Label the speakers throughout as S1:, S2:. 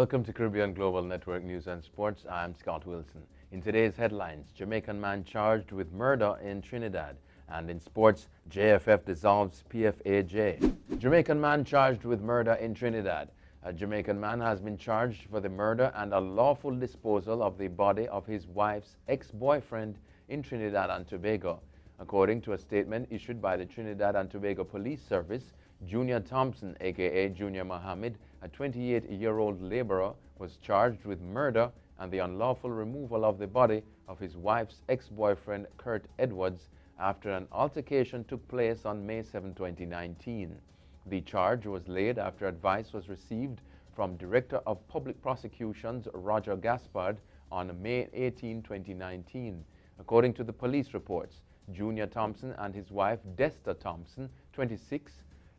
S1: Welcome to Caribbean Global Network News and Sports. I'm Scott Wilson. In today's headlines, Jamaican man charged with murder in Trinidad. And in sports, JFF dissolves PFAJ. Jamaican man charged with murder in Trinidad. A Jamaican man has been charged for the murder and unlawful disposal of the body of his wife's ex-boyfriend in Trinidad and Tobago. According to a statement issued by the Trinidad and Tobago Police Service, Junior Thompson, aka Junior Mohammed, a 28-year-old laborer, was charged with murder and the unlawful removal of the body of his wife's ex-boyfriend Kurt Edwards after an altercation took place on May 7, 2019. The charge was laid after advice was received from Director of Public Prosecutions Roger Gaspard on May 18, 2019. According to the police reports, Junior Thompson and his wife Desta Thompson, 26,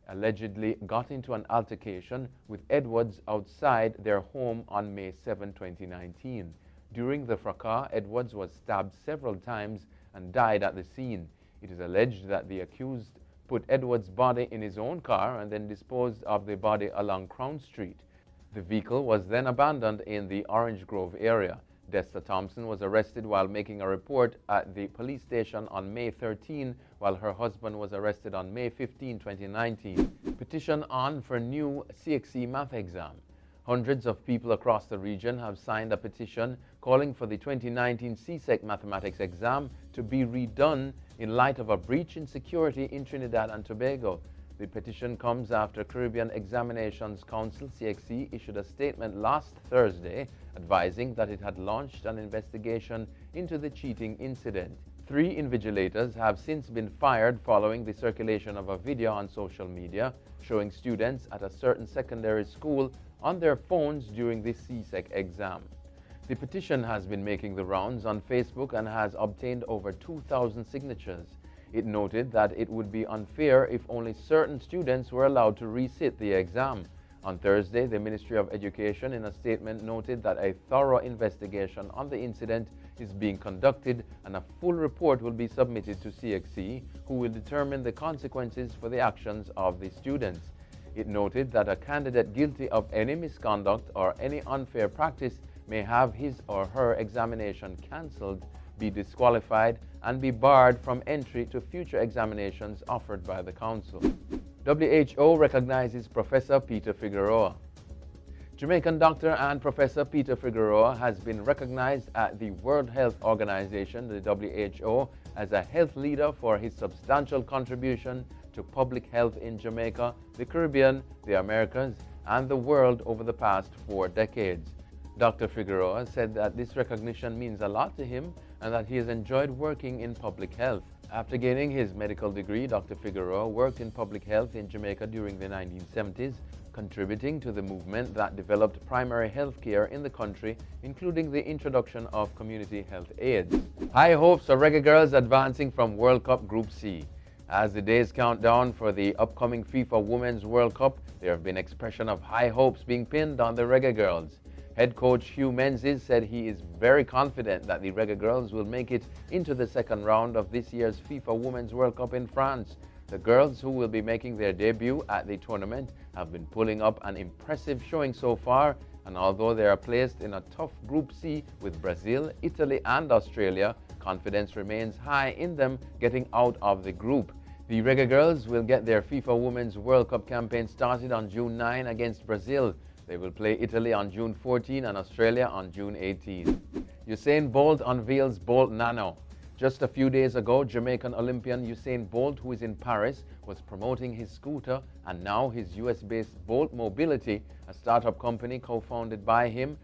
S1: allegedly got into an altercation with Edwards outside their home on May 7, 2019. During the fracas, Edwards was stabbed several times and died at the scene. It is alleged that the accused put Edwards' body in his own car and then disposed of the body along Crown Street. The vehicle was then abandoned in the Orange Grove area. Desta Thompson was arrested while making a report at the police station on May 13, while her husband was arrested on May 15, 2019. Petition on for new CSEC math exam. Hundreds of people across the region have signed a petition calling for the 2019 CSEC mathematics exam to be redone in light of a breach in security in Trinidad and Tobago. The petition comes after Caribbean Examinations Council, CXC, issued a statement last Thursday advising that it had launched an investigation into the cheating incident. 3 invigilators have since been fired following the circulation of a video on social media showing students at a certain secondary school on their phones during the CSEC exam. The petition has been making the rounds on Facebook and has obtained over 2,000 signatures. It noted that it would be unfair if only certain students were allowed to resit the exam. On Thursday, the Ministry of Education in a statement noted that a thorough investigation on the incident is being conducted and a full report will be submitted to CXC, who will determine the consequences for the actions of the students. It noted that a candidate guilty of any misconduct or any unfair practice may have his or her examination cancelled, be disqualified, and be barred from entry to future examinations offered by the Council. WHO recognizes Professor Peter Figueroa. Jamaican doctor and Professor Peter Figueroa has been recognized at the World Health Organization, the WHO, as a health leader for his substantial contribution to public health in Jamaica, the Caribbean, the Americas, and the world over the past 4 decades. Dr. Figueroa said that this recognition means a lot to him and that he has enjoyed working in public health. After gaining his medical degree, Dr. Figueroa worked in public health in Jamaica during the 1970s, contributing to the movement that developed primary health care in the country, including the introduction of community health aides. High hopes for Reggae Girls advancing from World Cup Group C. As the days count down for the upcoming FIFA Women's World Cup, there have been expressions of high hopes being pinned on the Reggae Girls. Head coach Hugh Menzies said he is very confident that the Reggae Girls will make it into the second round of this year's FIFA Women's World Cup in France. The girls, who will be making their debut at the tournament, have been pulling up an impressive showing so far, and although they are placed in a tough Group C with Brazil, Italy and Australia, confidence remains high in them getting out of the group. The Reggae Girls will get their FIFA Women's World Cup campaign started on June 9 against Brazil. They will play Italy on June 14 and Australia on June 18. Usain Bolt unveils Bolt Nano. Just a few days ago, Jamaican Olympian Usain Bolt, who is in Paris, was promoting his scooter, and now his US-based Bolt Mobility, a startup company co-founded by him,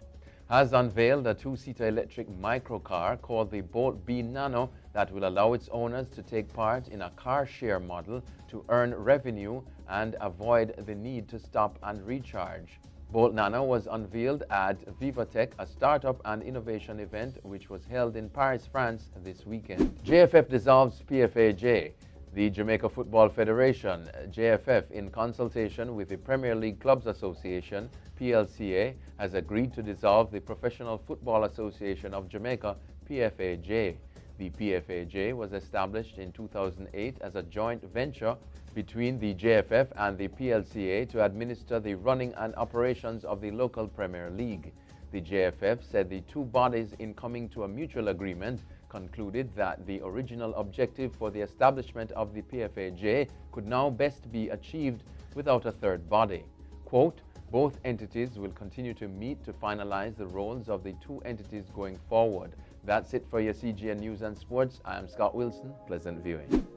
S1: has unveiled a 2-seater electric microcar called the Bolt Nano that will allow its owners to take part in a car share model to earn revenue and avoid the need to stop and recharge. Bolt Nano was unveiled at Vivatech, a startup and innovation event which was held in Paris, France this weekend. JFF dissolves PFAJ. The Jamaica Football Federation, JFF, in consultation with the Premier League Clubs Association, PLCA, has agreed to dissolve the Professional Football Association of Jamaica, PFAJ. The PFAJ was established in 2008 as a joint venture between the JFF and the PLCA to administer the running and operations of the local Premier League. The JFF said the two bodies, in coming to a mutual agreement, concluded that the original objective for the establishment of the PFAJ could now best be achieved without a third body. Quote, both entities will continue to meet to finalize the roles of the two entities going forward. That's it for your CGN News and Sports. I am Scott Wilson. Pleasant viewing.